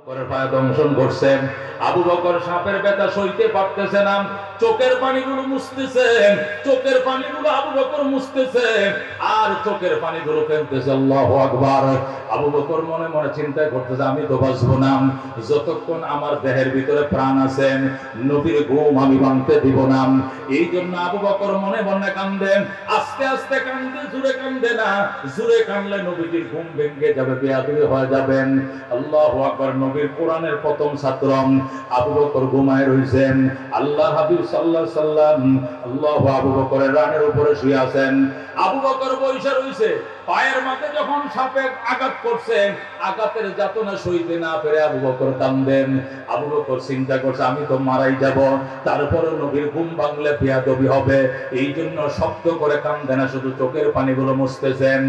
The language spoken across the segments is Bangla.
করে পায় দংশন করছেন। আবু বকর সাপের ব্যথা সইতে পারতেছে না, চোখের পানিগুলো মুছতেছেন, চোখের পানিগুলো আবু বকর মুছতেছেন আর চোখের পানিগুলো ফেলতেছে। আল্লাহু আকবার। আবু বকর মনে মনে চিন্তা করতেছে, আমি তো বাঁচবো না, যতক্ষণ আমার দেহের ভিতরে প্রাণ আছে নবীর ঘুম আমি ভাঙতে দিব না। এই জন্য আবু বকর মনে মনে কান্দেন, আস্তে আস্তে কান্দে, জোরে কান্দে না, জোরে কানলে নবীজির ঘুম ভেঙে যাবে, বেয়াদবি হয়ে যাবেন। আল্লাহু আকবার। নবীর কোরআনের প্রথম ছাত্র আবু বকর ঘুমায় রইছেন। আল্লাহ হাবিব সাল্লাল্লাহু আলাইহি সাল্লাম আল্লাহু আবু বকরের রানের উপরে শুয়ে আছেন। আবু বকর বইসা রইছে, পায়ের মাঝে যখন সাপে আঘাত করছে, আঘাতের যাতনা সইতে না পেরে আবু বকর কান্দেন। আবু বকর চিন্তা করছে, আমি তো মারাই যাব, তারপরে নবীর ঘুম ভাঙলে বেয়াদবি হবে, এই জন্য শব্দ করে কান্দে না, শুধু চোখের পানিগুলো মুছতেছেন।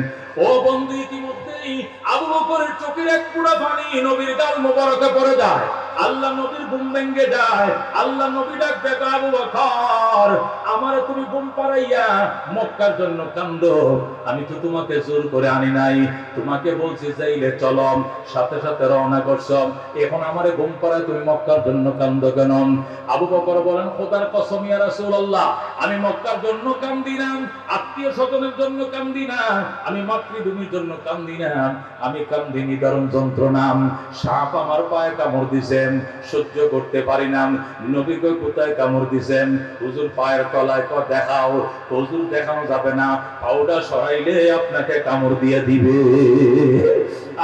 ও বন্ধু, ইতিমধ্যেই আবু বকরের চোখের এক ফোঁটা পানি নবীর গাল মোবারকে পড়ে যায়। আল্লাহ নবীর ঘুম ভেঙে যায়। আল্লাহ নবী ডাক দেয়, আবু বকর, আমার তুমি ঘুম পাড়াইয়া মক্কার জন্য কান্দো, আমি তো তোমাকে জোর করে আনি নাই, তোমাকে বলছি যাইলে চলো, সাথে সাথে রওনা করছো, এখন আমারে ঘুম পাড়ায় তুমি মক্কার জন্য কান্দো কেন? আবু বকর বলেন, খোদার কসম ইয়া রাসূলুল্লাহ, আমি মক্কার জন্য কান্দি না, আত্মীয় স্বজনের জন্য কান্দি না, আমি মাতৃভূমির জন্য কান্দি না, আমি কান্দি নিদারুণ যন্ত্রণা, সাপ আমার পায়ে কামড় দিছেন, সহ্য করতে পারি না। নবী কই, কোথায় কামড় দিছেন? হুজুর পায়ের তলায়। কয় দেখাও। হুজুর দেখানো যাবে না, পাউডা সরাইলে আপনাকে কামড় দিয়ে দিবে।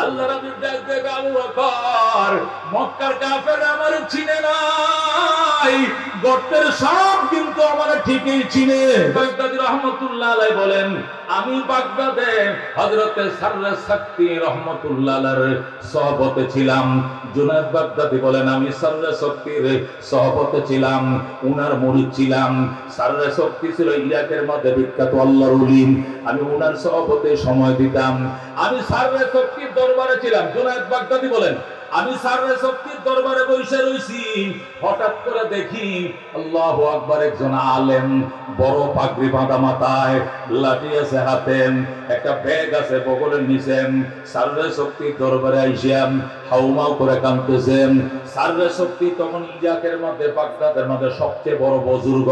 আল্লাহ রাব্বুল ডাক দেবে, আবু বকর, মক্কার কাফেররা আমারে চিনে নাই, গর্তের সাপ কিন্তু আমারে ঠিকই চিনে। বাগদাদী রহমাতুল্লাহ আলাইহি বলেন, আমি বাগদাদে হযরতে সাররে সাক্তি রহমাতুল্লাহ আলাইহির সহবতে ছিলাম। জুনায়েদ বাগদাদী বলেন, আমি সাররে সাক্তির সহবতে ছিলাম, উনার মুরিদ ছিলাম। সাররে সাক্তি ছিল ইরাকের মধ্যে বিখ্যাত আল্লাহর ওলি, আমি উনার সহবতে সময় দিতাম। আমি সাররে সাক্তির দরবারে ছিলাম। জুনায়েদ বাগদাদী বলেন, আমি সাররে সাক্তির দরবারে বসে রইছি, হঠাৎ করে দেখি আল্লাহু আকবার, একজন আলেম, বড় পাগড়ি বাঁধা মাথায়, লাঠি আছে হাতে, একটা ব্যাগ আছে বগলের নিচে, সাররে সাক্তির দরবারে আইসিয়াম হাউমাউ করে কাঁদতেছেন। সাররে সাক্তি তখন ইরাকের মধ্যে, বাগদাদের মধ্যে সবচেয়ে বড় বুজুর্গ,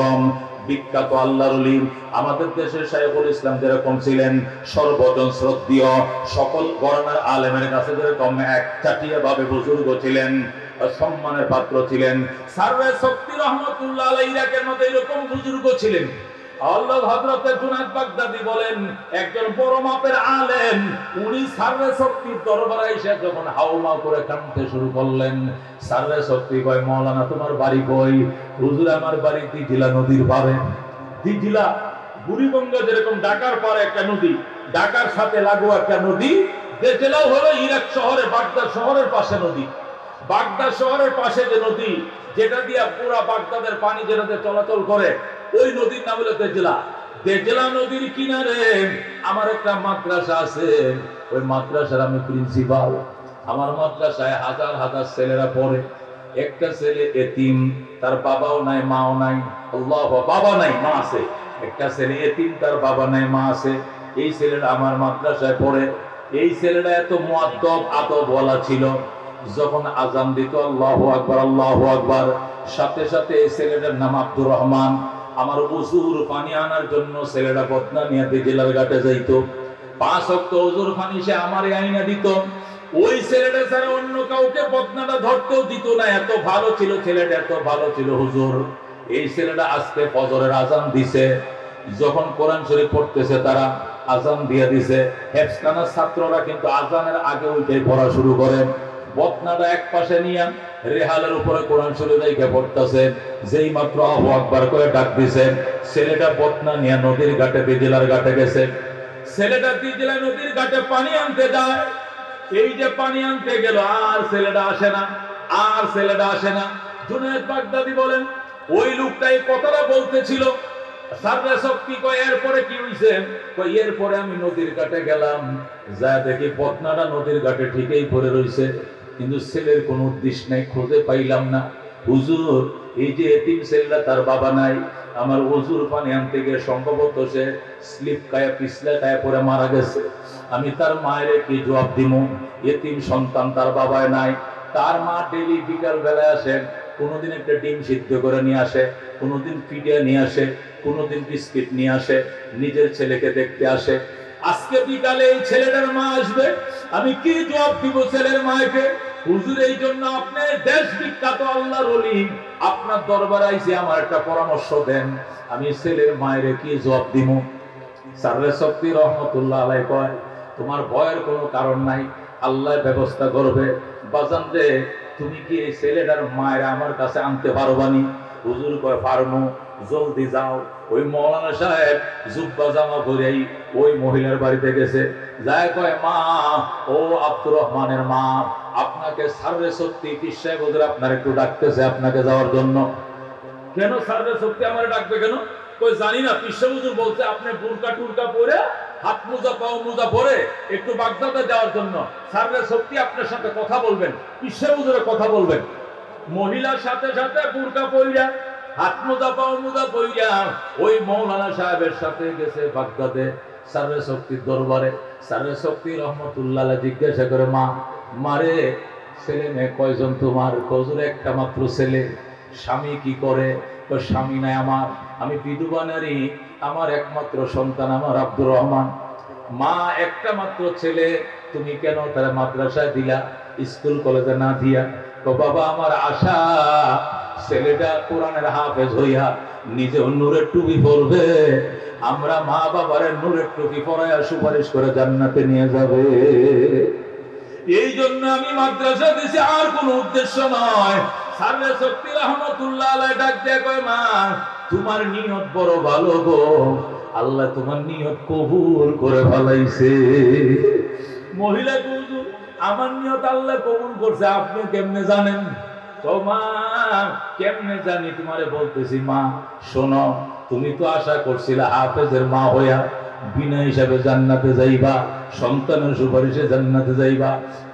বিখ্যাত আল্লাহর ওলি। আমাদের দেশের শাইখুল ইসলাম যেরকম ছিলেন সর্বজন শ্রদ্ধেয়, সকল গরনার আলেমের কাছে যেরকম একচাটিয়া ভাবে বুজুর্গ ছিলেন, সম্মানের পাত্র ছিলেন, সাররে সাক্তি রহমাতুল্লাহ আলাইহি ইরাকের মধ্যে এরকম বুজুর্গ ছিলেন। আল্লাহ হযরতে জুনায়েদ বাগদাদী বলেন, একজন বড় মাপের আলেম, উনি সাররে সাক্তির দরবারে এসে যখন হাউমাউ করে কাঁদতে শুরু করলেন, সাররে সাক্তি কয়, মাওলানা তোমার বাড়ি কই? হুজুর আমার বাড়ি দিঘিলা নদীর পাড়ে। দিঘিলা বুড়িগঙ্গা যেরকম ঢাকার পাড়ে একটা নদী, ঢাকার সাথে লাগোয়া একটা নদী, দেজলাও হলো ইরাক শহরে, বাগদাদ শহরের পাশে নদী। বাগদাদ শহরের পাশে যে নদী, যেটা দিয়ে পুরা বাগদাদের পানি যেটাতে চলাচল করে, ওই নদীর নাম হলো দেজলা। দেজলা নদীর কিনারে আমার একটা মাদ্রাসা আছে, ওই মাদ্রাসার আমি প্রিন্সিপাল। আমার মাদ্রাসায় হাজার হাজার ছেলেরা পড়ে। একটা ছেলে এতিম, তার বাবাও নাই মাও নাই। আল্লাহ, বাবা নাই মা আছে। একটা ছেলে এতিম, তার বাবা নাই মা আছে। এই ছেলেটা আমার মাদ্রাসায় পড়ে। এই ছেলেটা এত মুআদ্দব আদব ওয়ালা ছিল, যখন আজান দিত আল্লাহু আকবার আল্লাহু আকবার, সাথে সাথে এই ছেলেটার নাম আব্দুর রহমান। আমার ওযুর পানি আনার জন্য ছেলেটা বদনা নিয়ে জেলার ঘাটে যাইতো। 5 ওয়াক্ত ওযুর পানি সে আমারে আইনা দিত। ওই ছেলেটা ছাড়া অন্য কাউকে বদনাটা ধরতেও দিত না, এত ভালো ছিল ছেলেটা, এত ভালো ছিল হুজুর। এই ছেলেটা আজকে ফজরের আজান দিছে, যখন কোরআন শরীফ পড়তেছে তারা আজান দিয়ে দিছে, হেফজখানার ছাত্ররা কিন্তু আজানের আগে উঠে পড়া শুরু করে। বদনাটা এক পাশে নিয়ে রেহালের উপরে কোরআন শরীফ রেখে পড়তেছে, যেই মাত্র আল্লাহু আকবার করে ডাক দিছে, ছেলেটা বদনা নিয়ে নদীর ঘাটে, দিজলার ঘাটে গেছে। ছেলেটা দিজলা নদীর ঘাটে পানি আনতে যায়। এই যে পানি আনতে গেল, আর ছেলেটা আসে না, আর ছেলেটা আসে না। জুনায়েদ বাগদাদী বলেন, ওই লোকটা এই কথাটা বলতেছিল। সাররে সাক্তি কয়, এরপরে কি হইছে? কয়, এরপরে আমি নদীর ঘাটে গেলাম, যা দেখি বদনাটা নদীর ঘাটে ঠিকই পড়ে রইছে, কিন্তু ছেলের কোনো উদ্দেশ্য নাই, খুঁজে পাইলাম না। হুজুর, এই যে এতিম ছেলেটা, তার বাবা নাই, আমার ওযুর পানি আনতে গিয়ে সম্ভবত সে স্লিপ খায়, পিছলে খায় পরে মারা গেছে। আমি তার মায়ের কি জবাব দিব? এতিম সন্তান, তার বাবায় নাই, তার মা ডেলি বিকাল বেলায় আসেন, কোনোদিন একটা ডিম সিদ্ধ করে নিয়ে আসে, কোনোদিন পিঠে নিয়ে আসে, কোনোদিন বিস্কিট নিয়ে আসে, নিজের ছেলেকে দেখতে আসে। আজকে বিকালে এই ছেলেটার মা আসবে, আমি কি জবাব দিব ছেলের মাকে? হুজুর, এই জন্য আপনি দেশ বিখ্যাত আল্লাহর ওলি, আপনার দরবারে আইছি, আমার একটা পরামর্শ দেন, আমি ছেলের মায়ের কি জবাব দিব? সাররে শক্তি রহমতুল্লাহ আলাইহি কয়, তোমার ভয়ের কোনো কারণ নাই, আল্লাহ ব্যবস্থা করবে। বাজান রে, তুমি কি এই ছেলেটার মায়ের আমার কাছে আনতে পারবানি? হুজুর কয়, পারমু, জলদি যাও। ওই মৌলানা সাহেব জুব্বা জামা পরেই ওই মহিলার বাড়িতে গেছে, যায় কয়, মা, ও আব্দুর রহমানের মা, আপনাকে সাররে শক্তি পীর সাহেব হুজুর আপনার একটু ডাকতেছে, আপনাকে যাওয়ার জন্য। কেন সাররে শক্তি আমার ডাকবে কেন? কই, জানি না, পীর সাহেব হুজুর বলছে আপনি বুরকা টুরকা পরে, হাত মোজা পাও মোজা পরে একটু বাগদাদে যাওয়ার জন্য। সাররে শক্তি আপনার সাথে কথা বলবেন, পীর সাহেব হুজুরের কথা বলবেন। মহিলার সাথে সাথে বুরকা পইরা, হাত মোজা পাও মোজা পইরা ওই মৌলানা সাহেবের সাথে গেছে বাগদাদে সাররে শক্তির দরবারে। সাররে শক্তি রহমতুল্লাহ আলাইহি জিজ্ঞাসা করে, মা, মারে ছেলে মেয়ে কয়জন তোমার? হুজুর, একটা মাত্র ছেলে। স্বামী কি করে? তো স্বামী নাই আমার, আমি বিধবা নারী, আমার একমাত্র সন্তান আমার আব্দুর রহমান। মা, একটা মাত্র ছেলে, তুমি কেন তারা মাদ্রাসায় দিলা, স্কুল কলেজে না দিয়া? তো বাবা, আমার আশা ছেলেটা কোরআনের হাফেজ হইয়া নিজে নূরের টুপি পরবে, আমরা মা বাবারে নূরের টুপি পরাইয়া সুপারিশ করে জান্নাতে নিয়ে যাবে। এই জন্য আমি মাদ্রাসা দিছি, আর কোন উদ্দেশ্য নয়। সাররে শক্তি রহমতুল্লাহ আলাইহি ডাক দিয়ে কয়, মা, তোমার নিয়ত বড় ভালো গো, আল্লাহ তোমার নিয়ত কবুল করে ফেলাইছে। মহিলা, হুজুর, আমার নিয়ত আল্লাহ কবুল করছে, আপনি কেমনে জানেন? তো মা, কেমনে জানি, তোমারে বলতেছি। মা শোনো, তুমি তো আশা করছিলে হাফেজের মা হইয়া বিনা হিসাবে জান্নাতে যাইবা, সন্তানের সুপারিশে জান্নাতে যাইবা।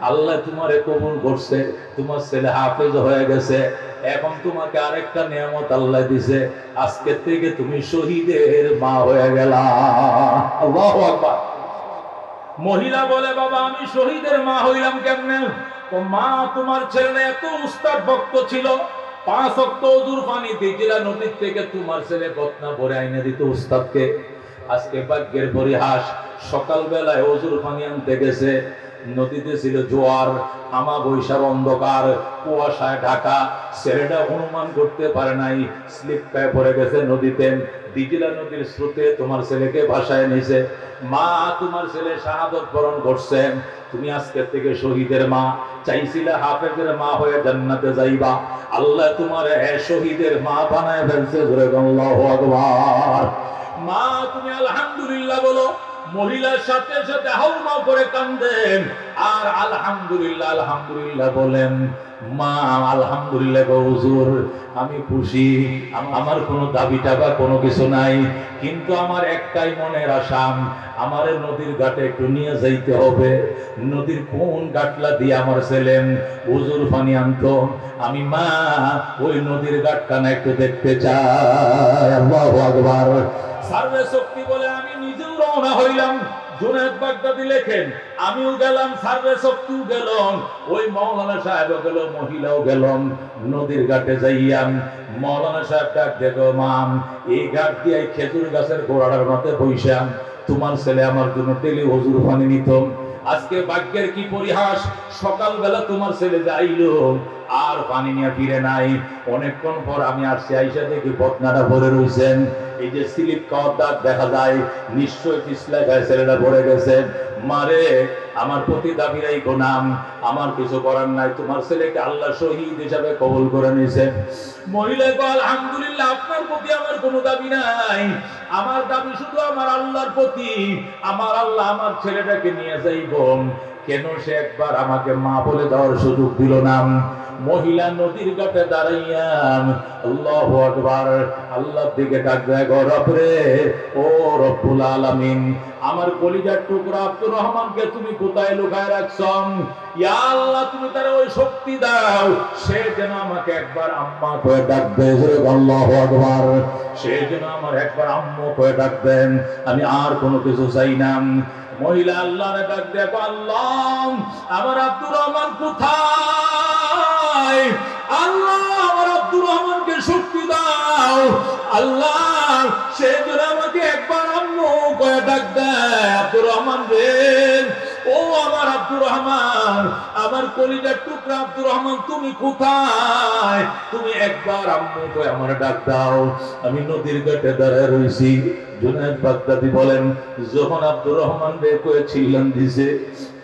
আল্লাহ তোমারে কবুল করছে, তোমার ছেলে হাফেজ হয়ে গেছে। এখন তোমাকে আরেকটা নিয়ামত আল্লাহ দিছে, আজকে থেকে তুমি শহীদের মা হয়ে গেলা। আল্লাহু আকবার। মহিলা বলে, বাবা, আমি শহীদের মা হইলাম কেমনে? তো মা, তোমার ছেলে এত উস্তাদ ভক্ত ছিল, 5 ওয়াক্ত ওযুর পানি দিজিলা নদীর থেকে তোমার ছেলে বদনা ভরে আইনে দিত উস্তাদকে। আজকে ভাগ্যের পরিহাস, সকাল বেলায় ওযুর পানি আনতে গেছে, নদীতে ছিল জোয়ার, আমা বৈশাখ অন্ধকার, কুয়াশায় ঢাকা, ছেলেটা অনুমান করতে পারে নাই, স্লিপ খায় পড়ে গেছে নদীতে। দিজিলা নদীর স্রোতে তোমার ছেলেকে ভাসায় নিছে। মা, তোমার ছেলে শাহাদত বরণ করছে, তুমি আজকে থেকে শহীদের মা। চাইছিলে হাফেজের মা হয়ে জান্নাতে যাইবা, আল্লাহ তোমার শহীদের মা বানায় ফেলছে। জোরে আল্লাহু আকবার। মা, তুমি আলহামদুলিল্লাহ বলো। মহিলার সাথে সাথে হাউমাউ করে কান্দেন আর আলহামদুলিল্লাহ আলহামদুলিল্লাহ বলেন। মা, আলহামদুলিল্লাহ গো হুজুর, আমি খুশি, আমার কোনো দাবি টাকা কোনো কিছু নাই, কিন্তু আমার একটাই মনের আশা, আমার নদীর ঘাটে একটু নিয়ে যাইতে হবে। নদীর কোন ঘাটলা দিয়ে আমার ছেলে হুজুর পানি আনতো, আমি মা ওই নদীর ঘাটখানা একটু দেখতে চাই। আল্লাহু আকবার। সাররে শক্তি বলে, আমি নিজেও রওনা হইলাম। জুনায়েদ বাগদাদি লেখেন, আমিও গেলাম, সাররে শক্তিও গেলাম, ওই মৌলানা সাহেবও গেল, মহিলাও গেলাম। নদীর ঘাটে যাইয়াম, মৌলানা সাহেব ডাক দেখো, মাম, এই ঘাট দিয়ে খেজুর গাছের গোড়াটার মধ্যে বইসাম, তোমার ছেলে আমার জন্য ডেলি হুজুর পানি নিত। আজকে ভাগ্যের কি পরিহাস, সকালবেলা তোমার ছেলে যাইলো আর পানি নিয়ে ফিরে নাই। অনেকক্ষণ পর আমি আসছি, আইসা দেখি বদনাটা ভরে রয়েছেন। এই যে স্লিপ খাওয়ার দাগ দেখা যায়, নিশ্চয় পিছলা গায়ে ছেলেটা ভরে গেছে। মারে, আমার প্রতি দাবিরাই গোনাম, আমার কিছু করার নাই, তোমার ছেলেকে আল্লাহ শহীদ হিসাবে কবুল করে নিয়েছে। মহিলা বল, আলহামদুলিল্লাহ, আপনার প্রতি আমার কোনো দাবি নাই, আমার দাবি শুধু আমার আল্লাহর প্রতি। আমার আল্লাহ আমার ছেলেটাকে নিয়ে যাইব, কেন সে একবার আমাকে মা বলে দেওয়ার সুযোগ দিল না? মহিলা নদীর ঘাটে দাঁড়াইয়া আল্লাহু আকবার, আল্লাহর দিকে ডাক দেয়, রব রে, ও রব্বুল আলামিন, আমার কলিজার টুকরা আব্দুর রহমানকে তুমি কোথায় লুকায় রাখছো? ইয়া আল্লাহ, তুমি তার ওই শক্তি দাও, সে যেন আমাকে একবার আম্মা কয়ে ডাকবে। আল্লাহু আকবার। সে যেন আমার একবার আম্মু কয়ে ডাকবেন, আমি আর কোনো কিছু চাই না। মহিলা আল্লাহরে ডাক দিয়ে আল্লাহ আমার আব্দুর রহমান কোথায়? আল্লাহ আমার আব্দুর রহমানকে শক্তি দাও। আল্লাহ সে যেন আমাকে একবার আম্মু কয়ে ডাক দেয়, আব্দুর রহমান রে, ও আমার আব্দুর রহমান, আমার কলিজার টুকরা আব্দুর রহমান, তুমি কোথায়? তুমি একবার আম্মু কয়ে আমার ডাক দাও। আমি নদীর ঘাটে দাঁড়ায় রয়েছি। জুনায়েদ বাগদাদি বলেন, যখন আব্দুর রহমান রে কয়ে ছিলেন দিছে,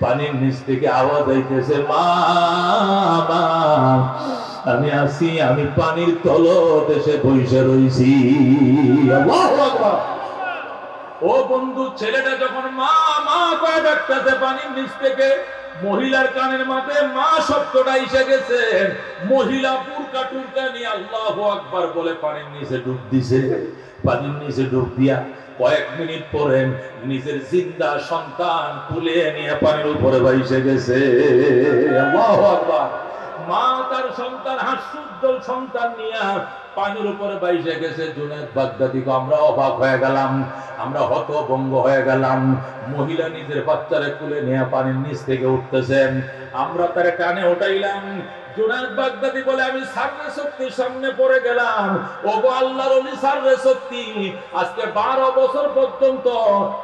পানির নিচ থেকে আওয়াজ আইতেছে, মা মা, আমি আসি, আমি পানির তলতে এসে বসে রয়েছি। আল্লাহু আকবার। ও বন্ধু, ছেলেটা যখন মা মা কয়ে ডাকতেছে পানির নিচ থেকে, মহিলার কানের মাঝে মা শব্দটা এসে গেছে। মহিলা বুরকা টুরকা নিয়ে আল্লাহু আকবার বলে পানির নিচে ডুব দিছে। পানির নিচে ডুব দিয়া কয়েক মিনিট পরে নিজের জিন্দা সন্তান তুলে নিয়ে পানির উপরে ভাইসে গেছে। আল্লাহু আকবার। মা তার সন্তান, হাস্যোজ্জ্বল সন্তান নিয়ে পানির উপরে বাইসে গেছে। জুনায়েদ বাগদাদি, আমরা অবাক হয়ে গেলাম, আমরা হতভম্ব হয়ে গেলাম। মহিলা নিজের বাচ্চারে কুলে নিয়ে পানির নিচ থেকে উঠতেছেন, আমরা তারে টানে উঠাইলাম। জুনায়েদ বাগদাদি বলে, আমি সাররে শক্তির সামনে পড়ে গেলাম। ওগো আল্লাহর ওলি সাররে শক্তি, আজকে 12 বছর পর্যন্ত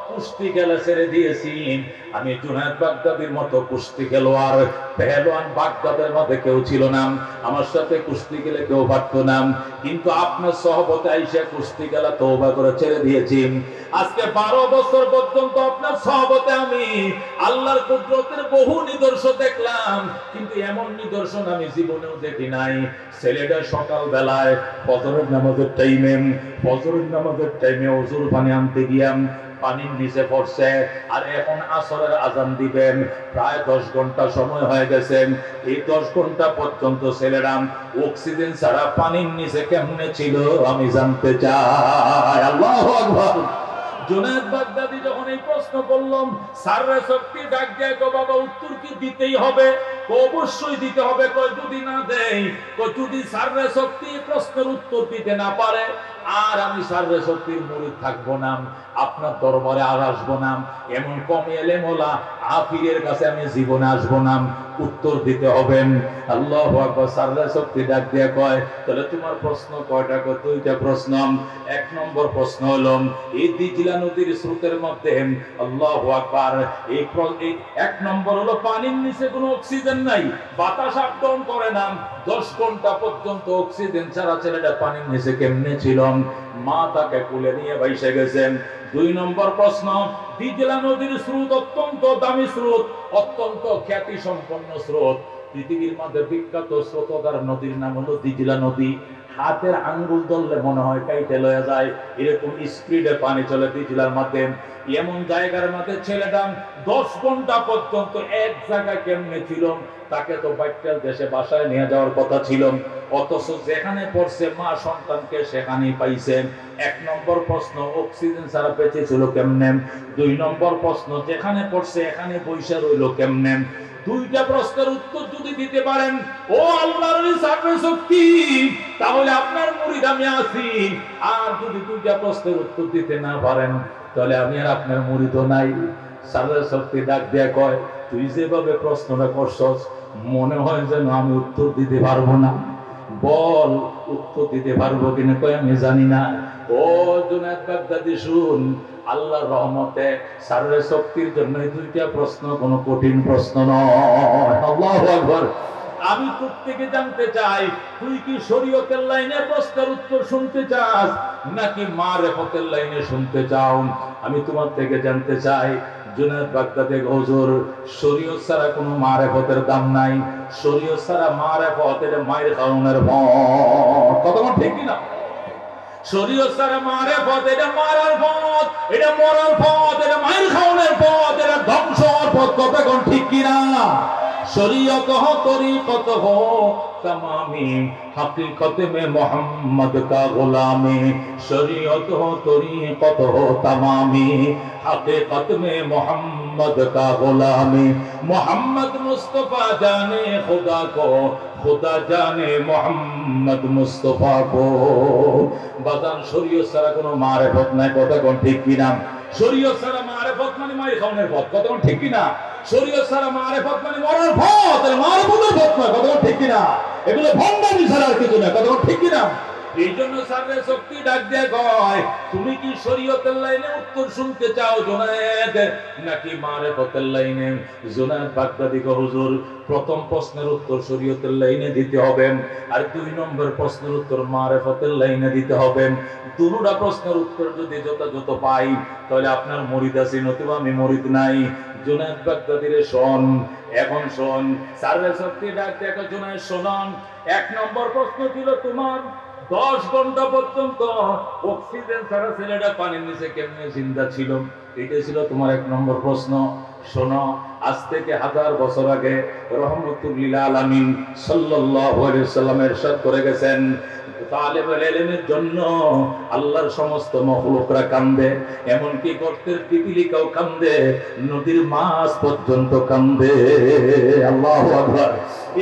কুস্তি খেলা ছেড়ে দিয়েছি। আমি জুনায়েদ বাগদাদির মতো কুস্তি খেলোয়াড়, পেহেলওয়ান বাগদাদের মধ্যে কেউ ছিল না। আমার সাথে কুস্তি খেলে কেউ পারতো না, কিন্তু আপনার সহবতে আইসা কুস্তি খেলা তওবা করে ছেড়ে দিয়েছি। আজকে 12 বছর পর্যন্ত আপনার সহবতে আমি আল্লাহর কুদরতের বহু নিদর্শন দেখলাম, কিন্তু এমন নিদর্শন আমি জীবনেও দেখি নাই। ছেলেটা সকাল বেলায় ফজরের নামাজের টাইমে ওযুর পানি আনতে গিয়াম, পানির নিচে পড়ছে। আর এখন আসরের আজান দিবেন, প্রায় 10 ঘন্টা সময় হয়ে গেছে। এই 10 ঘন্টা পর্যন্ত ছেলেরা অক্সিজেন ছাড়া পানির নিচে কেমনে ছিল আমি জানতে চাই। আল্লাহু আকবার। জুনায়েদ বাগদাদি যখন এই প্রশ্ন করলাম, সাররে শক্তি ডাক দিয়ে কো, বাবা উত্তর কি দিতেই হবে? অবশ্যই দিতে হবে। কই যদি না দেই, কই যদি সাররে শক্তি প্রশ্নের উত্তর দিতে না পারে, আর আমি সাররে শক্তির মুরিদ থাকবো না, আপনার দরবারে আর আসবো না, এমন কমে এলেমওয়ালা আফিরের কাছে আমি জীবনে আসবো না। উত্তর দিতে হবে। আল্লাহু আকবার। সাররে শক্তি ডাক দিয়ে কয়, তাহলে তোমার প্রশ্ন কয়টা? কয় 2টা প্রশ্ন। 1 নম্বর প্রশ্ন হলো, এই দিজলা নদীর স্রোতের মধ্যে, আল্লাহু আকবার, এই 1 নম্বর হলো পানির নিচে কোনো অক্সিজেন নাই, বাতাস আপ ডাউন করে না। 10 ঘন্টা পর্যন্ত অক্সিজেন ছাড়া ছেলেটা পানির নিচে কেমনে ছিল? মা তাকে কোলে নিয়ে বাইসে গেছেন। 2 নম্বর প্রশ্ন, দিজলা নদীর স্রোত অত্যন্ত দামি স্রোত, অত্যন্ত খ্যাতি সম্পন্ন স্রোত। পৃথিবীর মধ্যে বিখ্যাত স্রোতধার নদীর নাম হলো দিজলা নদী। হাতের আঙ্গুল ধরলে মনে হয় কাইটে লয়ে যায়, এরকম স্পিডে পানি চলে দিজলার মধ্যে। এমন জায়গার মধ্যে ছেলেটা 10 ঘন্টা পর্যন্ত এক জায়গায় কেমনে ছিল? তাকে তো বাইটাল দেশে বাসায় নিয়ে যাওয়ার কথা ছিল, অথচ যেখানে পড়ছে মা সন্তানকে সেখানেই পাইছেন। 1 নম্বর প্রশ্ন, অক্সিজেন ছাড়া বেঁচে ছিল কেমনে? 2 নম্বর প্রশ্ন, যেখানে পড়ছে এখানে বৈশা রইল কেমনে? 2টা প্রশ্নের উত্তর যদি দিতে পারেন, ও আল্লাহর সাররে শক্তি, তাহলে আপনার মুরিদ আমি আছি। আর যদি 2টা প্রশ্নের উত্তর দিতে না পারেন, তাহলে আমি আর আপনার মুরিদ নাই। সাররে শক্তি ডাক দিয়া কয়, তুই যেভাবে প্রশ্নটা করছস, মনে হয় যেন আমি উত্তর দিতে পারবো না। বল উত্তর দিতে পারবো কিনা? কয় আমি জানি না। ও জুনায়েদ বাগদাদি শুন, আল্লাহর রহমতে সাররে শক্তির জন্য 2টা প্রশ্ন কোনো কঠিন প্রশ্ন নয়। আল্লাহু আকবার। আমি তোর থেকে জানতে চাই, তুই কি শরীয়তের লাইনে প্রশ্নের উত্তর শুনতে চাস নাকি মারিফতের লাইনে শুনতে চাও? আমি তোমার থেকে জানতে চাই। জুনায়েদ বাগদাদি, হুজুর, শরীয়ত ছাড়া কোনো মারিফতের দাম নাই, শরীয়ত ছাড়া মারিফত এটা মায়ের খাওয়ানোর পথ। কতক্ষণ ঠিক কিনা? শরীয়ত ছাড়া মারিফত এটা মারার পথ, এটা মরার পথ, এটা মায়ের খাওয়ানোর পথ, এটা ধ্বংসের পথ। কতক্ষণ ঠিক কিনা? शरीयत हो तरीक़त हो तमामी, हकीकत में मोहम्मद का गुलामी। शरीयत हो तरीक़त हो तमामी, हकीकत में मोहम्मद का गुलामी। मोहम्मद मुस्तफ़ा जाने खुदा को, खुदा जाने मोहम्मद मुस्तफ़ा को। বাজান শরীয়ত ছাড়া কোনো মারিফত নাই। কথা কোন ঠিক কিনা? শরীয়ত ছাড়া মারেফত মানে মায়ের খাওয়ানোর পথ, কতক্ষণ ঠিক কিনা? শরীয়ত ছাড়া মারেফত মানে মরার পথ, মারফতের পথ নয়, কতক্ষণ ঠিক কিনা? এগুলো ভণ্ডামি ছাড়া আর কিছু না, কতক্ষণ ঠিক কিনা? এই জন্য সার্রে শক্তি ডাক দিয়ে কয়, তুমি কি শরীয়তের লাইনে উত্তর শুনতে চাও জুনায়েদ, নাকি মারেফতের লাইনে? জুনায়েদ বাগদাদি কয়, হুজুর প্রথম প্রশ্নের উত্তর শরীয়তের লাইনে দিতে হবে, আর 2 নম্বর প্রশ্নের উত্তর মারেফতের লাইনে দিতে হবে। দুটো প্রশ্নের উত্তর যদি যথাযথ পাই তাহলে আপনার মুরিদ আছি, নতুবা আমি মুরিদ নাই। জুনায়েদ বাগদাদিরে শোন, এখন শোন, সার্রে শক্তি ডাক দিয়ে কয়, জুনায়েদ শোনান, 1 নম্বর প্রশ্ন ছিল তোমার 10 ঘন্টা পর্যন্ত অক্সিজেন ছাড়া ছেলেটা পানির নিচে কেমনে জিন্দা ছিল, এটা ছিল তোমার 1 নম্বর প্রশ্ন। শোনো, আজ থেকে 1000 বছর আগে রহমতুল লিল আলামিন সাল্লাল্লাহু আলাইহি ওয়াসাল্লাম ইরশাদ করে গেছেন, তালেবুল ইলমের জন্য আল্লাহর সমস্ত মাখলুকরা কান্দে, এমনকি গর্তের পিপিলিকাও কান্দে, নদীর মাছ পর্যন্ত কান্দে। আল্লাহু আকবার।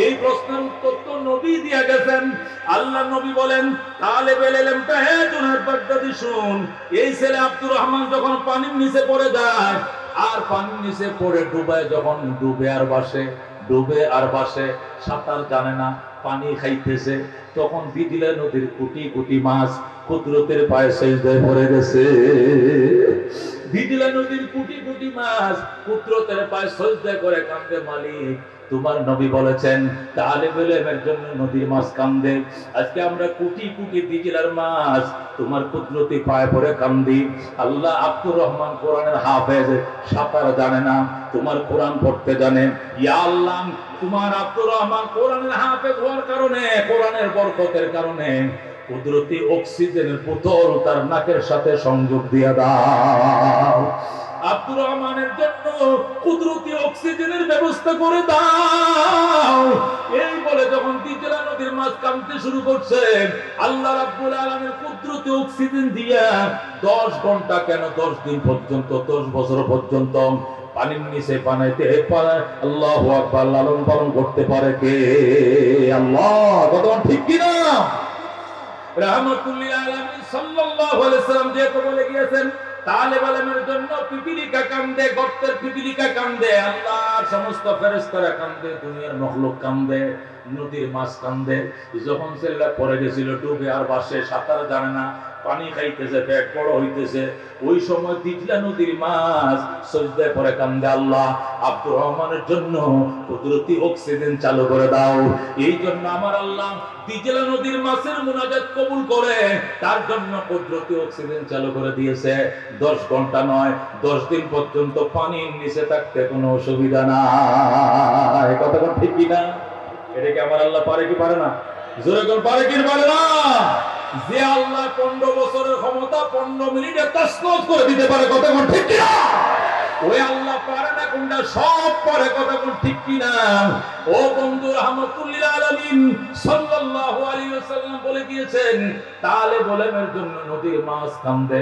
এই প্রশ্নের উত্তর তো নবী দিয়ে গেছেন। আল্লাহ নবী বলেন, তালেবুল ইলমটা, হে জুনায়েদ বাগদাদি শুন, এই ছেলে আব্দুর রহমান যখন পানির নিচে পড়ে যায়, আর পানির নিচে পড়ে ডুবায়, যখন ডুবে আর বাসে, সাঁতার জানে না, পানি খাইতেছে, তখন দিদিলা নদীর কোটি কোটি মাছ কুদরতের পায়ে সেজদায় পড়ে গেছে। দিদিলা নদীর কোটি কোটি মাছ কুদরতের পায়ে সেজদা করে কান্দে, মালিক তোমার নবী বলেছেন তালেবুল ইলমের জন্য নদীর মাছ কান্দে। আজকে আমরা কোটি কোটি দিজিলার মাছ তোমার কুদরতি পায়ে পড়ে কান্দি। আল্লাহ, আব্দুর রহমান কোরআনের হাফেজ, সাঁতার জানে না, তোমার কোরআন পড়তে জানে। ইয়া আল্লাহ, তোমার আব্দুর রহমান কোরআনের হাফেজ হওয়ার কারণে, কোরআনের বরকতের কারণে কুদরতি অক্সিজেনের বোতল তার নাকের সাথে সংযোগ দিয়ে দাও। আব্দুর রহমানের জন্য কুদরতি অক্সিজেনের ব্যবস্থা করে দাও। এই বলে যখন দিজলা নদীর মাছ কাঁদতে শুরু করছে, আল্লাহ রাব্বুল আলামিন কুদরতি অক্সিজেন দিয়া 10 ঘন্টা কেন 10 দিন পর্যন্ত, 10 বছর পর্যন্ত পানির নিচে বানাইতে পারে। আল্লাহু আকবার। লালন পালন করতে পারে কে? আল্লাহ। কথা ঠিক কিনা? রাহমাতুল লিল আলামিন সাল্লাল্লাহু আলাইহি সাল্লাম যেহেতু বলে গিয়েছেন, তালেবুল ইলমের জন্য পিপিলিকা কান্দে, গর্তের পিপিলিকা কান্দে, আল্লাহর সমস্ত ফেরেশতারা কান্দে, দুনিয়ার মাখলুক কান্দে, নদীর মাছ কান্দে। যখন ছেলেটা পড়ে গেছিল, ডুবে আর বাসে, সাঁতার জানে না, পানি খাইতেছে, পেট বড় হইতেছে, ওই সময় দিজলা নদীর মাছ সেজদায় পড়ে কান্দে, আল্লাহ আব্দুর রহমানের জন্য কুদরতি অক্সিজেন চালু করে দাও। এই জন্য আমার আল্লাহ দিজলা নদীর মাছের মুনাজাত কবুল করে তার জন্য কুদরতি অক্সিজেন চালু করে দিয়েছে। 10 ঘন্টা নয়, 10 দিন পর্যন্ত পানির নিচে থাকতে কোনো অসুবিধা নাই। কথা ঠিক কিনা? এটা কি আমার আল্লাহ পারে কি পারে না? জোরে কোন পারে কি পারে না? যে আল্লাহ 15 বছরের ক্ষমতা 15 মিনিটে তসনস করে দিতে পারে, কথা কোন ঠিক কিনা? ওই আল্লাহ পারে না কোনটা? সব পারে, কথা কোন ঠিক কিনা? ও বন্ধু, রাহমাতুল লিল আলামিন সাল্লাল্লাহু আলাইহি ওয়াসাল্লাম বলে গিয়েছেন, তালেবুল ইলমের জন্য নদীর মাছ কান্দে,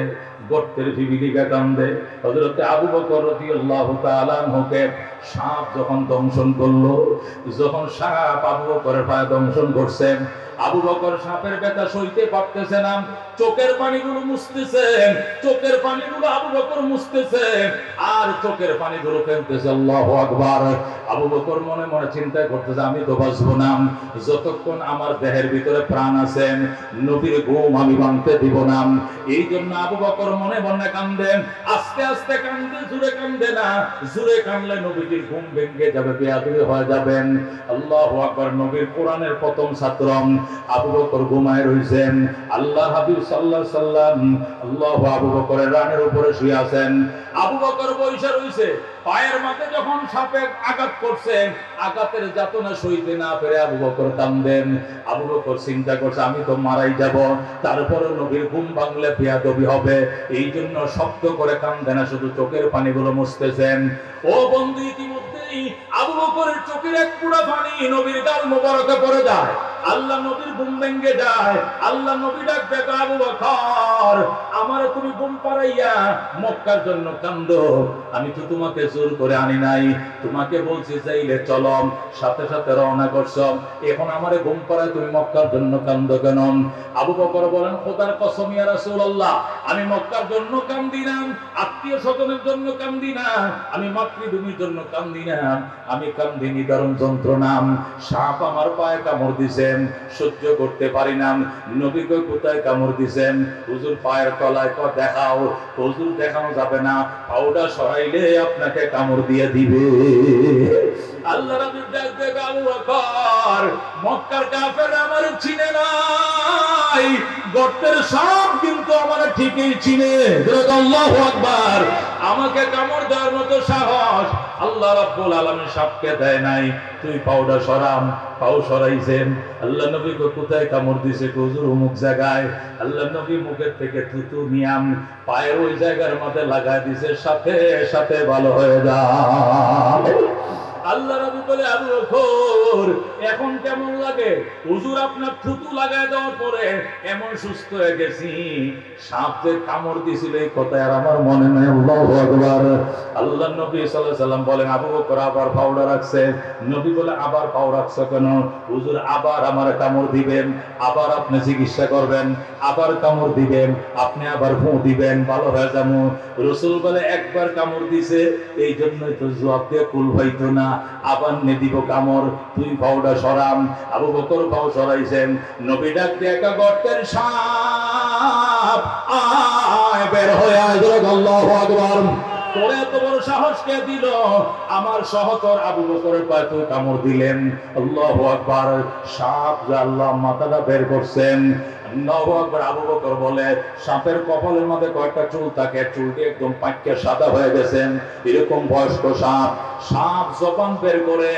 গর্তের পিপিলিকা কান্দে। হযরত আবু বকর রাদিয়াল্লাহু তাআলা আনহুকে সাপ যখন দংশন করলো, যখন সাপ আবু বকরের পায়ে দংশন করছে, আবু বকর সাপের ব্যথা সইতে পারতেছে না, চোখের পানিগুলো মুছতেছেন, চোখের পানিগুলো আবু বকর মুছতেছে, আর চোখের পানিগুলো ফেলতেছে। আল্লাহু আকবার। আবু বকর মনে মনে চিন্তা করতেছে, আমি তো বাঁচবো না, যতক্ষণ আমার দেহের ভিতরে প্রাণ আছে নবীর ঘুম আমি ভাঙতে দিব না। এই জন্য আবু বকর মনে মনে কান্দে, আস্তে আস্তে কান্দে, জোরে কান্দে না, জোরে কানলে নবীজির ঘুম ভেঙে যাবে, বেয়াদবি হয়ে যাবেন। আল্লাহু আকবার। নবীর কোরআনের প্রথম ছাত্র আবু বকর ঘুমায় রইছেন। আল্লাহর হাবিব সাল্লাল্লাহু আলাইহি সাল্লাম আল্লাহু আবু বকরের রানের উপরে শুয়ে আছেন। আবু বকর বইসা রইছে, পায়ের মাঝে যখন সাপে আঘাত করছে, আঘাতের যাতনা সইতে না পেরে আবু বকর কান্দেন। আবু বকর চিন্তা করছে, আমি তো মারাই যাব, তারপরে নবীর ঘুম ভাঙলে বেয়াদবি হবে, এই জন্য শব্দ করে কান্দে না, শুধু চোখের পানিগুলো মুছতেছেন। ও বন্ধু, ইতিমধ্যেই আবু বকরের চোখের এক ফোঁটা পানি নবীর গাল মোবারকে পড়ে যায়। আল্লাহ নবীর ঘুম ভেঙে যায়। আল্লাহ নবী ডাক দেখো, আবু বকর, আমারে তুমি ঘুম পাড়াইয়া মক্কার জন্য কান্দো। আমি তো তোমাকে জোর করে আনি নাই, তোমাকে বলছি যাইলে চলো, সাথে সাথে রওনা করছো। এখন আমারে ঘুম পাড়ায় তুমি মক্কার জন্য কান্দো কেন? আবু বকর বলেন, খোদার কসম ইয়া রাসূলুল্লাহ, আমি মক্কার জন্য কান্দি না, আত্মীয় স্বজনের জন্য কান্দি না, আমি মাতৃভূমির জন্য কান্দি না, আমি কান্দি নিদারুণ যন্ত্রণা। সাপ আমার পায়ে কামড় দিছেন, সহ্য করতে পারি না। নবী কই কোথায় কামড় দিছেন? হুজুর পায়ের তলায়। কয় দেখাও। হুজুর দেখানো যাবে না, পাউডার সরাইলে আপনাকে কামড় দিয়ে দিবে। আল্লাহ রাব্বুল ডাক দেবে, আবু বকর, মক্কার কাফের আমার চিনে নাই, গর্তের সাপ কিন্তু আমার ঠিকই চিনে। আল্লাহু আকবার। আমাকে কামড় দেওয়ার মতো সাহস আল্লাহ রাব্বুল আলামিন সাপকে দেয় নাই। তুই পাউডা সরাম। পাও সরাইছেন। আল্লাহ নবী কোথায় কামড় দিছে? হুজুর অমুক জায়গায়। আল্লাহ নবী মুখের থেকে থুতু নিয়াম পায়ের ওই জায়গার মধ্যে লাগাই দিছে, সাথে সাথে ভালো হয়ে যায়। আল্লাহ রাব্বুল বলে, আবু বকর, এখন কেমন লাগে? হুজুর আপনার থুতু লাগায় দেওয়ার পরে এমন সুস্থ হয়ে গেছি, সাপ যে কামড় দিছিল এই কথা আর আমার মনে নাই। আল্লাহু আকবার। আল্লাহ নবী সাল্লাল্লাহু আলাইহি সাল্লাম বলেন, আবু বকর আবার পাউডার রাখছে। নবী বলে, আবার পাউডার রাখছো কেন? হুজুর আবার আমার কামড় দিবেন, আবার আপনি চিকিৎসা করবেন, আবার কামড় দিবেন, আপনি আবার ফু দিবেন, ভালো হয়ে যাবো। রাসূল বলে, একবার কামড় দিছে এই জন্যই তো জবাব দিয়ে কুল হইতো না, আবার নে দিব কামড়, তুই পাউডার সরাম। আবু বকর পাও সরাইছেন। নবী ডাক দিয়ে, একটা গর্তের সাপ, আয় বের হয়ে আয়। আল্লাহু আকবার। তোরে এত বড় সাহস কে দিল? আমার সহচর আবু বকরের পায়ে তুই কামড় দিলেন। আল্লাহু আকবার। সাপ যে আল্লাহ মাথাটা বের করছেন। আল্লাহু আকবার। আবু বকর বলে, সাপের কপালের মধ্যে কয়েকটা চুল থাকে, চুলটি একদম পাক্কা সাদা হয়ে গেছেন, এরকম বয়স্ক সাপ। সাপ জবান বের করে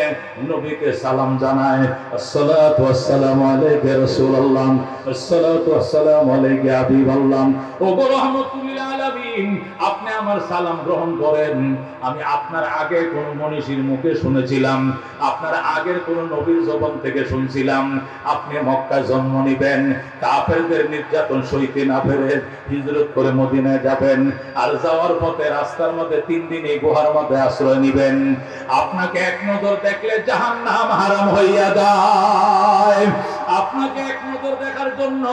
নবীকে সালাম জানায়, আসসালাতু ওয়াসসালামু আলাইকা রাসূলুল্লাহ, আসসালাতু ওয়াসসালামু আলাইকা হাবিবাল্লাহ। ও গো রাহমাতুল লিল আলামিন, আপনি আমার সালাম গ্রহণ করেন। আমি আপনার আগে কোন মনীষীর মুখে শুনেছিলাম, আপনার আগের কোন নবীর জবান থেকে শুনছিলাম, আপনি মক্কায় জন্ম নিবেন, কাফেরদের নির্যাতন সইতে না পেরে হিজরত করে মদিনায় যাবেন, আর যাওয়ার পথে রাস্তার মধ্যে 3 দিন এই গুহার মধ্যে আশ্রয় নিবেন। আপনাকে এক নজর দেখলে জাহান্নাম হারাম হইয়া যায়। আপনাকে এক নজর দেখার জন্য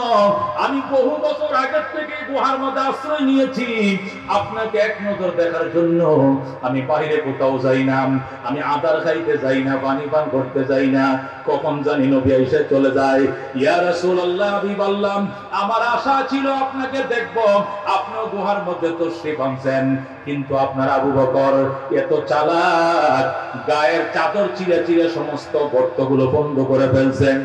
আমি বহু বছর আগে থেকে গুহার মধ্যে আশ্রয় নিয়েছি। আপনাকে এক নজর দেখার জন্য আমি বাইরে কোথাও যাই না, আমি আদার খাইতে যাই না, পানি পান করতে যাই না, কখন জানি নবী এসে চলে যায়। ইয়া রাসূলুল্লাহ, হাবিবাল্লাহ, আমার আশা ছিল আপনাকে দেখব, আপনিও গুহার মধ্যে তশরিফ আনছেন, কিন্তু আপনার আবু বকর এত চালাক, গায়ের চাদর চিরে চিরে সমস্ত গর্তগুলো বন্ধ করে ফেলছেন।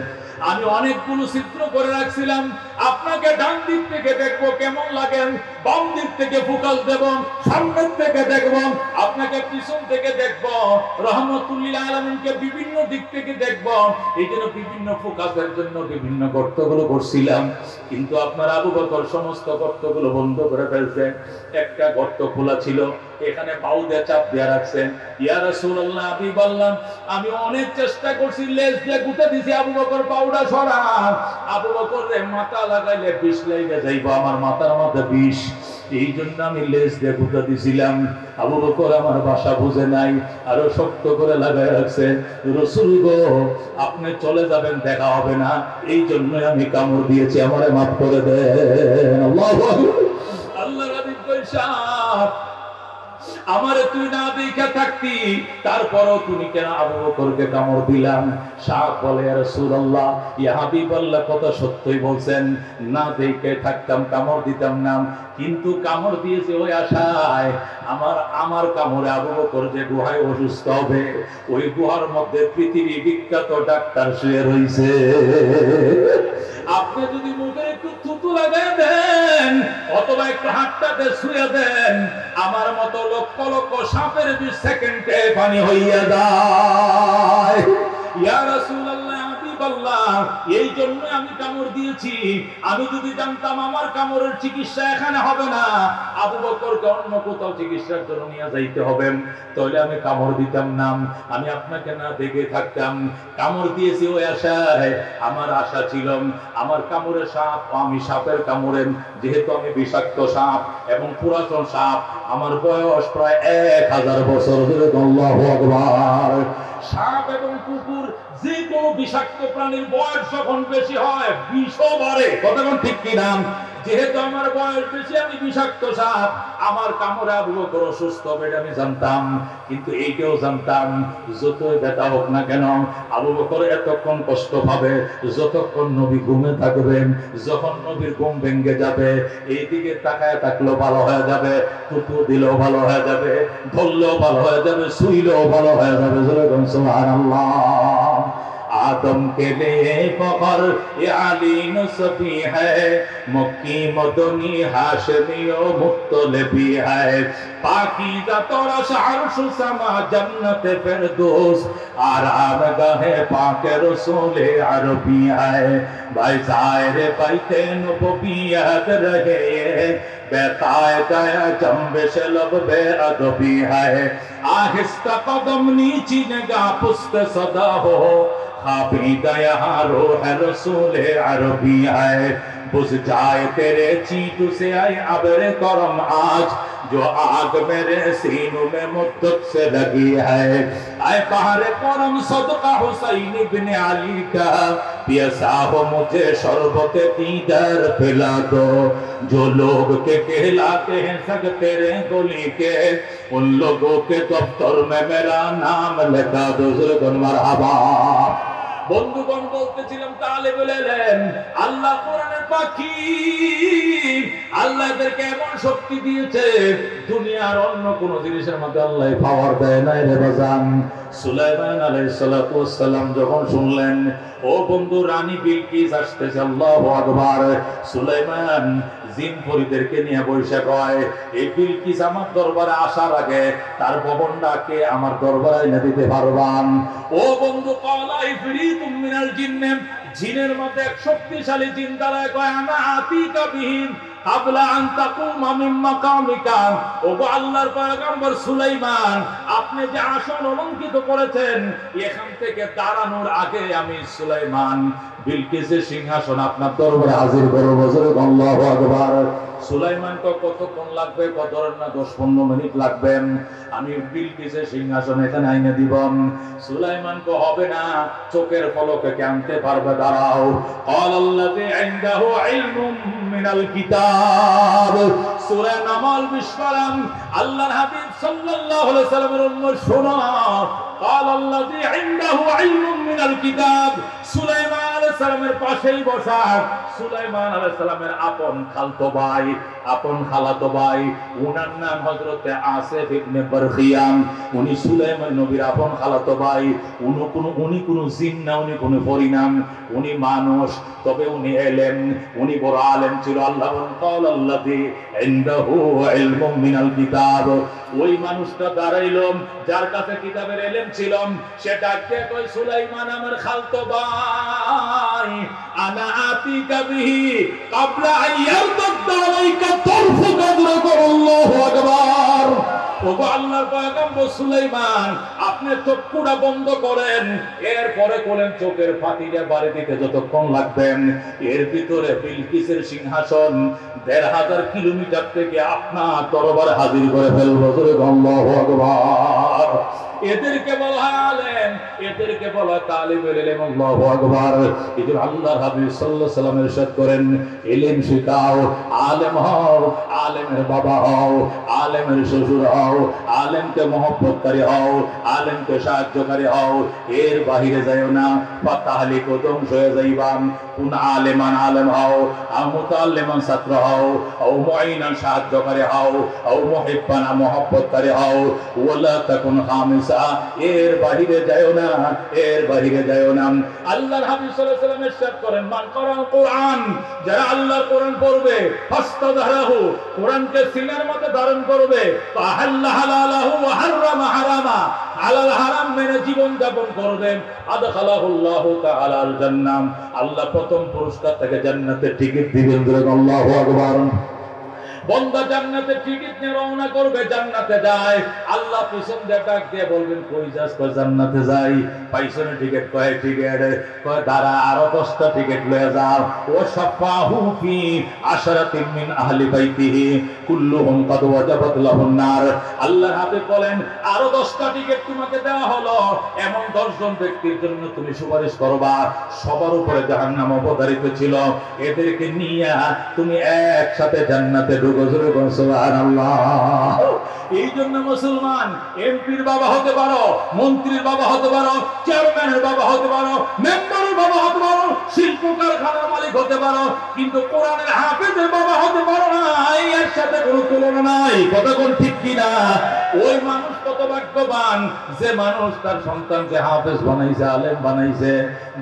আমি অনেকগুলো চিত্র করে রাখছিলাম, আপনাকে ডান দিক থেকে দেখবো কেমন লাগেন, বাম দিক থেকে ফোকাস দেব, সামনের থেকে দেখব, আপনাকে পিছন থেকে দেখব, রহমতুল লিল আলামিনকে বিভিন্ন দিক থেকে দেখব। এই জন্য বিভিন্ন ফোকাসের জন্য বিভিন্ন গর্তগুলো করছিলাম, কিন্তু আপনার আবু বকর সমস্ত গর্তগুলো বন্ধ করে ফেলছে। একটা গর্ত খোলা ছিল, এখানে পাউ দিয়ে চাপ দিয়ে রাখছেন। ইয়া রাসূলুল্লাহ, আমি বললাম, আমি অনেক চেষ্টা করছি, লেজ দিয়ে গুঁতে দিছি, আবু বকর পাউডা সরা। আবু বকর রে মাথা লাগাইলে বিষ লেগে যাইব, আমার মাথার মধ্যে বিষ, এই জন্য আমি লেজ দিয়ে গুঁতে দিছিলাম। আবু বকর আমার ভাষা বুঝে নাই, আরো শক্ত করে লাগাই রাখছে। রাসূল গো, আপনি চলে যাবেন, দেখা হবে না, এই জন্যই আমি কামড় দিয়েছি, আমারে মাফ করে দেন। আল্লাহু আকবার। আল্লাহ রাব্বুল কইসা, আমারে তুই না দেখা থাকতি, তারপরও তুমি কেন আবু বকরকে কামড় দিলাম? সাপ বলে, ইয়া রাসূলুল্লাহ, ইয়া হাবিবাল্লাহ, কথা সত্যই বলছেন, না দেখে থাকতাম কামড় দিতাম না, কিন্তু কামড় দিয়েছে ওই আশায়, আমার কামড়ে আবু বকর যে গুহায় অসুস্থ হবে, ওই গুহার মধ্যে পৃথিবী বিখ্যাত ডাক্তার শুয়ে রইছে। আপনি যদি মুখে একটু থুতু লাগাই দেন অথবা একটু হাতটাতে শুয়ে দেন, আমার মতো লক্ষ লক্ষ সাপের 20 সেকেন্ডে পানি হইয়া যায়। ইয়া রাসূলুল্লাহ, রাসূলুল্লাহ, এই জন্য আমি কামড় দিয়েছি। আমি যদি জানতাম আমার কামড়ের চিকিৎসা এখানে হবে না, আবু বকরকে অন্য কোথাও চিকিৎসার জন্য নিয়ে যাইতে হবে, তাহলে আমি কামড় দিতাম না, আমি আপনাকে না দেখে থাকতাম। কামড় দিয়েছি ওই আশায়, আমার আশা ছিল আমার কামড়ের সাপ, আমি সাপের কামড়ে, যেহেতু আমি বিষাক্ত সাপ এবং পুরাতন সাপ, আমার বয়স প্রায় 1000 বছর ধরে। আল্লাহু আকবার। সাপ এবং কুকুর যে কোনো বিষাক্ত প্রাণীর বয়স যখন বেশি হয় বিষও বাড়ে, কতক্ষণ ঠিক কিনা? যেহেতু আমার বয়স বেশি, আমি বিষাক্ত সাপ, আমার কামড়ে আবু বকর অসুস্থ হবে এটা আমি জানতাম। কিন্তু এইটাও জানতাম যতই ব্যথা হোক না কেন আবু বকর এতক্ষণ কষ্ট পাবে যতক্ষণ নবী ঘুমে থাকবেন। যখন নবীর ঘুম ভেঙে যাবে, এইদিকে তাকায় থাকলেও ভালো হয়ে যাবে, টুকু দিলেও ভালো হয়ে যাবে, ধরলেও ভালো হয়ে যাবে, শুইলেও ভালো হয়ে যাবে। সুবহানাল্লাহ। आदम के लिए फखर ये अली नसबी है, मक्की मदनी हाशमी और मुत्तलिबी है, पाकीज़ा तोरश अर्श समा जन्नत फिरदौस आराम गाहे पाक रसूल अरबी है, भाई सारे बैते नबुवियत रहे बेकायदा जंबिश लब बेअदबी है, आहिस्ता कदम नीची नगा पुस्त सदा हो खाबीदा यहाँ रूह रसूल अरबी है, बुझ जाए तेरे चीत से आए अबरे करम आज, जो आग मेरे सीनों में मुद्दत से लगी है, आए बहरे करम सदका हुसैन इब्ने अली का, पियासा हो मुझे शरबत दीदार पिला दो, जो लोग के कहलाते हैं सग तेरे गोली के, उन लोगों के दफ्तर में मेरा नाम लिखा दो। मरहबा। বন্ধুগণ বলতেছিলাম তালেবুল ইলম আল্লাহ কোরআনের পাখি, আল্লাহ এদেরকে এমন শক্তি দিয়েছে দুনিয়ার অন্য কোন জিনিসের মধ্যে আল্লাহ পাওয়ার দেয় নাই রে বাজান। সুলাইমান আলাইহিস সালাতু ওয়াস সালাম যখন শুনলেন ও বন্ধু রানী বিলকিস আসতেছে, আল্লাহু আকবার, সুলাইমান জিন পরীদেরকে নিয়ে বসে কয় এই বিলকিস আমার দরবারে আসার আগে তার ভবনটাকে আমার দরবারে এনে দিতে পারবান? ও বন্ধু ক্বালা ইফরিতুম মিনাল জিন্নে, জিনের মধ্যে এক শক্তিশালী জিন দাঁড়ায় কয় আনা আতিকা বিহিম কাবলা আন তাকুমা মিন মাকামিকা। ওগো আল্লাহর পয়গম্বর সুলাইমান, আপনি যে আসন অলংকৃত করেছেন এখান থেকে দাঁড়ানোর আগে আমি সুলাইমান বিলকিসের সিংহাসন আপনার দরবারে হাজির করব। আল্লাহু আকবার। সুলাইমান কতক্ষণ লাগবে? কত না 10-15 মিনিট লাগবে, আমি বিলকিসের সিংহাসন এখানে আইনে দিব। সুলাইমান হবে না, চোখের পলকে আনতে পারবে, দাঁড়াও। আল্লাযী ইনদাহু ইলমুম মিনাল কিতাব, সূরা নামল 20 পারা। আল্লাহর হাবিব সাল্লাল্লাহু আলাইহি সাল্লামের উম্মত শোনো, قال الذي عنده علم من الكتاب, সুলাইমান আলাইহিস সালামের পাশেই বসা সুলাইমান আলাইহিস সালামের আপন খালতো ভাই, আপন খালাতো ভাই, উনার নাম হযরতে আসিফ ইবনে বারখিয়াম। উনি সুলাইমান নবীর আপন খালাতো ভাই। উনি কোন জিন না, উনি কোন পরী না, উনি মানুষ, তবে উনি এলেম, উনি বড় আলেম ছিল। আল্লাহ বলেন قال الذي عنده علم من الكتاب, ওই মানুষটা দাঁড়াইলো যার কাছে কিতাবের ইলম ছিল, সে ডাকতে কই সুলাইমান আমার খালতো ভাই, আনা আতিকা বিহি ক্বাবলা আইয়ারদাদ আলাইকা তারফুকা দুরকা। আল্লাহু আকবার। ওগো আল্লাহর পয়গম্বর সুলাইমান, আপনি চক্ষুটা বন্ধ করেন, এরপরে কোলেন চোখের ফাটিটা বাড়ি দিতে যতক্ষণ লাগবেন, এর ভিতরে বিলকিসের সিংহাসন 1500 কিলোমিটার থেকে আপনার দরবারে হাজির করে ফেলবো। আল্লাহু আকবার। এদেরকে বলা হয় আলেম, এদেরকে বলা তালিবুল ইলম। আল্লাহু আকবার। এজন্য আল্লাহর হাবিব সাল্লাল্লাহু আলাইহি সাল্লাম ইরশাদ করেন ইলম শিখাও, আলেম হও, আলেমের বাবা হও, আলেমের শ্বশুর হও, আলেমকে মহব্বতকারী হও, আলেমকে সাহায্যকারী হও, এর বাহিরে যাইও না, তাহলে ধ্বংস হয়ে যাইবা। কোন আলেমান আলেম হও, আও মুতাআল্লিমান ছাত্র হও, আও মুঈনান সাহায্যকারী হও, আও মুহিব্বান মহব্বতকারী হও, ওয়ালা তাকুন খামিসা, এর বাহিরে যাইও না, এর বাহিরে যাইও না। আল্লাহর হাবিব সাল্লাল্লাহু আলাইহি ওয়াসাল্লাম ইরশাদ করেন মান করাল কোরআন, যারা আল্লাহর কোরআন পড়বে, ফাস্তাযহারাহু, কোরআনকে সিনার মধ্যে ধারণ করবে, ফাহাল্লা আহাল্লা হালালাহু ওয়া হারামা হারামা, হালাল হারাম মেনে জীবন যাপন করবেন, আদখালাহুল্লাহু তাআলা আল জান্নাহ, আল্লাহ প্রথম পুরস্কার থেকে জান্নাতের টিকিট দিবেন। আল্লাহু আকবার। বন্দা জান্নাতে টিকিট নিয়ে রওনা করবে, জান্নাতে যায়, আল্লাহ পিছন দিয়ে ডাক দিয়ে বলবেন কই যাস? কই জান্নাতে যাই। পাইছনে টিকিট? কয় টিকিট। কয় দাঁড়া আরো 10টা টিকিট লয়ে যাও। ও সাফাহু ফি আশরাতিন মিন আহলি বাইতিহি কুল্লুহুম কাদ ওয়াজাবাত লাহুন নার। আল্লাহর হাবিব বলেন আরো 10টা টিকিট তোমাকে দেওয়া হলো, এমন 10 জন ব্যক্তির জন্য তুমি সুপারিশ করবা, সবার উপরে জাহান্নাম অবধারিত ছিল, এদেরকে নিয়ে তুমি একসাথে জান্নাতে ঢুকো। সুবহানাল্লাহ। এই জন্য মুসলমান এমপির বাবা হতে পারো, মন্ত্রীর বাবা হতে পারো, চেয়ারম্যানের বাবা হতে পারো, মেম্বারের বাবা হতে পারো, শিল্প কারখানার মালিক হতে পারো, কিন্তু কোরআনের হাফেজের বাবা হতে পারো না। এর সাথে কোনো তুলনা নাই। কথা কোন ঠিক কিনা? ওই মানুষ কত ভাগ্যবান যে মানুষ তার সন্তানকে হাফেজ বানাইছে, আলেম বানাইছে।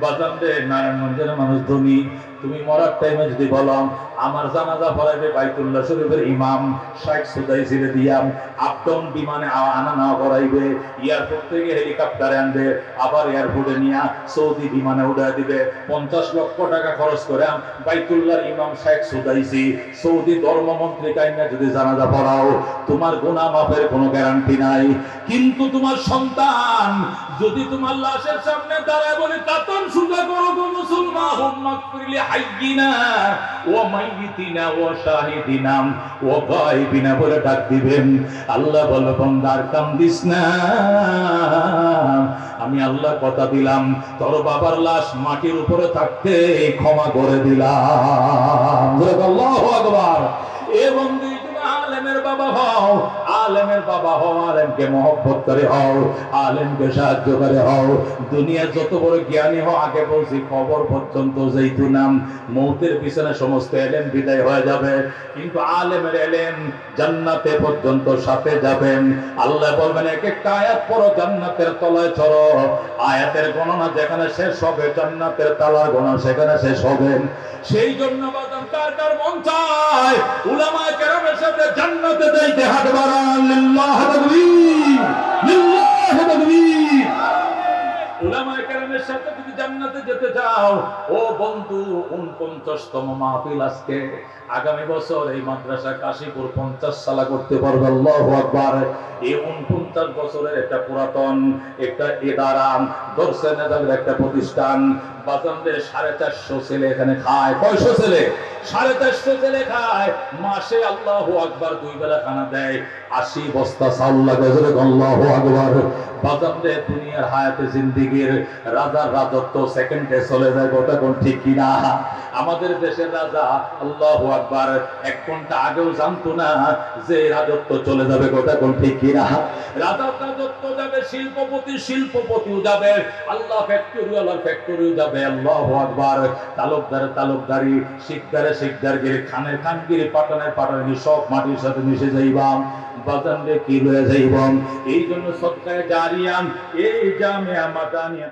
বাজারে নারায়ণগঞ্জের মানুষ ধনী। তুমি মরার টাইমে যদি বলো আমার জানাজা পড়াইবে বাইতুল্লাহ শরীফের ইমাম শেখ সুদাইসিরে দিয়াম, আপটাউন বিমানে আনা নেওয়া করাইবে, এয়ারপোর্ট থেকে হেলিকপ্টারে আনবে, আবার এয়ারপোর্টে নিয়ে সৌদি বিমানে উড়াই দিবে, 50 লক্ষ টাকা খরচ করে বাইতুল্লাহর ইমাম শেখ সুদাইসি সৌদি ধর্মমন্ত্রী কাইনা যদি জানাজা পড়াও, তোমার গুনাহ মাফের কোনো গ্যারান্টি নাই। কিন্তু তোমার সন্তান যদি তোমার লাশের সামনে দাঁড়ায় বলে কাতন সুজা করো গো মুসলমান, মাগফিরলি হাইয়িনা ওয়া মাইয়িতিনা ওয়া শাহিদিনা ওয়া গায়বিনা বলে ডাক দিবেন। আল্লাহ বলে বান্দার কান্দিস না, আমি আল্লাহ কথা দিলাম তোর বাবার লাশ মাটির উপরে থাকতে ক্ষমা করে দিলাম। আল্লাহু আকবার। এ বন্ধু আলেমের বাবা হও, আলেমের বাবা হও, আলেমকে মহব্বত করে হও, আলেমকে সাহায্য করে হও। দুনিয়া যত বড় জ্ঞানী হও, আগে বলছি কবর পর্যন্ত যেহেতু নাম, মৌতের পিছনে সমস্ত এলেম বিদায় হয়ে যাবে, কিন্তু আলেমের এলেম জান্নাতে পর্যন্ত সাথে যাবেন। আল্লাহ বলবেন এক একটা আয়াত পড়ো, জান্নাতের তলায় চড়ো, আয়াতের গণনা যেখানে শেষ হবে জান্নাতের তালার গণনা সেখানে শেষ হবে। সেই জন্য বাদাম কার কার মন চায় উলামায়ে কেরামের সাথে জান্নাতে যাইতে? হাত বাড়ান, লিল্লাহ তাকবীর, লিল্লাহ তাকবীর। উলামায়ে কেরামের সাথে যদি জান্নাতে যেতে চাও, ও বন্ধু 49তম মাহফিল আজকে, আগামী বছর এই মাদ্রাসা কাশীপুর 50 সালা করতে পারবে। আল্লাহু আকবার। এই 49 বছরের একটা পুরাতন একটা ইদারা, দরসে নেজামের একটা প্রতিষ্ঠান। বাজারে 450 ছেলে এখানে খায়। কয়শো ছেলে? 450 ছেলে খায়। মাসে আল্লাহু আকবার 2 বেলা খানা দেয়, 80 বস্তা চাউল লাগে। আল্লাহু আকবার। বাজারে দুনিয়ার হায়াতে জিন্দেগির রাজার রাজত্ব সেকেন্ডে চলে যায়। কথা কোন ঠিক কিনা? আমাদের দেশের রাজা আল্লাহু আকবার 1 ঘন্টা আগেও জানতো না যে রাজত্ব চলে যাবে। কথা কোন ঠিক কিনা? রাজার রাজত্ব যাবে, শিল্পপতিও যাবে, আল্লাহ ফ্যাক্টরিও যাবে। আল্লাহু আকবার। তালুকদার তালুকদারি, শিকদারে শিকদারগিরি, খানের খানগিরি, পাটানের পাটানগিরি সব মাটির সাথে মিশে যাইবা। বাজারে কি লয়ে যাইব? এই জন্য সদকায়ে জারিয়া এই জামিয়া মাদানিয়া